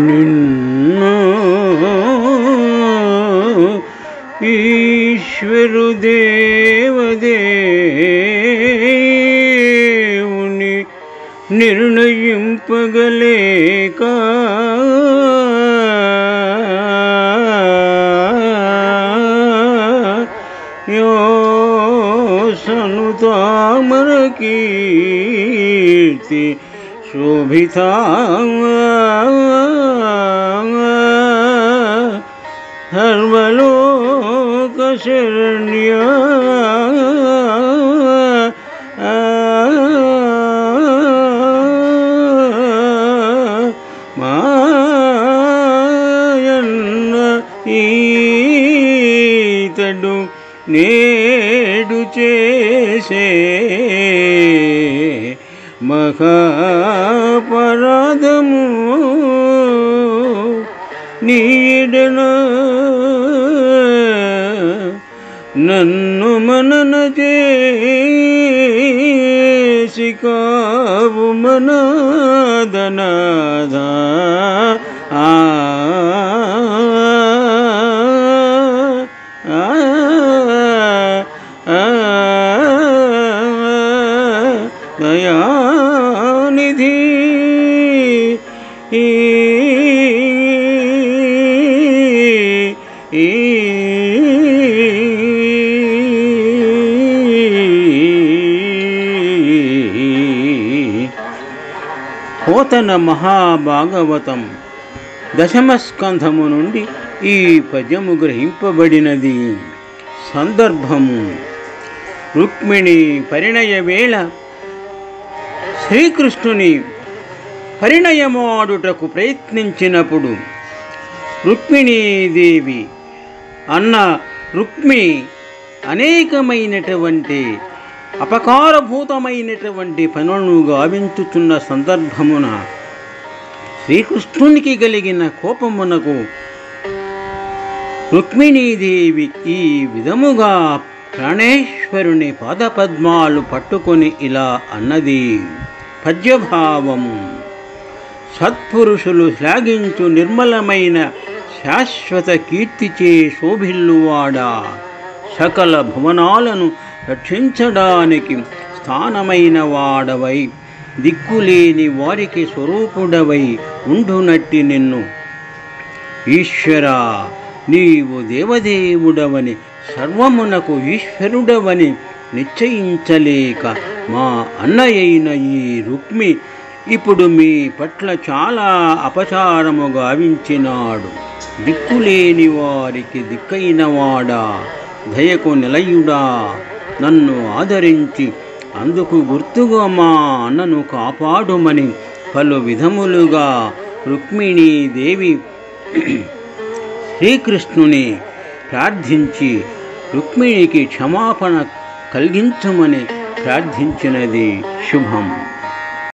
నిన్ను ఈశ్వరు దేవదేవుని నిర్ణయింపగలేక సనుతామర కీర్తి శోభితా సర్వలోక శరణ్య మాయన్న ఈతడు నేడు చేసే మహాపరాధము నీడన నన్ను మనన చేసి కావు మనాదనాద దయానిధి పోతన మహాభాగవతం దశమస్కంధము నుండి ఈ పద్యము గ్రహింపబడినది. సందర్భము: రుక్మిణి పరిణయ వేళ శ్రీకృష్ణుని పరిణయమాడుటకు ప్రయత్నించినప్పుడు రుక్మిణీదేవి అన్న రుక్మి అనేకమైనటువంటి అపకారభూతమైనటువంటి పనులను గావించుతున్న సందర్భమున శ్రీకృష్ణునికి కలిగిన కోపమునకు రుక్మిణీదేవి ఈ విధముగా ప్రాణేశ్వరుని పాదపద్మాలు పట్టుకొని ఇలా అన్నది. పద్యభావము: సత్పురుషులు శ్లాఘించు నిర్మలమైన శాశ్వత కీర్తిచే శోభిల్లువాడా, సకల భువనాలను రక్షించడానికి స్థానమైన వాడవై, దిక్కులేని వారికి స్వరూపుడవై ఉండునట్టి నిన్ను ఈశ్వరా, నీవు దేవదేవుడవని సర్వమునకు ఈశ్వరుడవని నిశ్చయించలేక మా అన్నయైన ఈ రుక్మి ఇప్పుడు మీ పట్ల చాలా అపచారము గావించినాడు. దిక్కులేని వారికి దిక్కైన వాడా, దయకు నిలయుడా, నన్ను ఆదరించి అందుకు గుర్తుగా మా అన్నను కాపాడుమని పలు విధములుగా రుక్మిణీదేవి శ్రీకృష్ణుని ప్రార్థించి రుక్మిణికి క్షమాపణ కలిగించమని ప్రార్థించినది శుభం.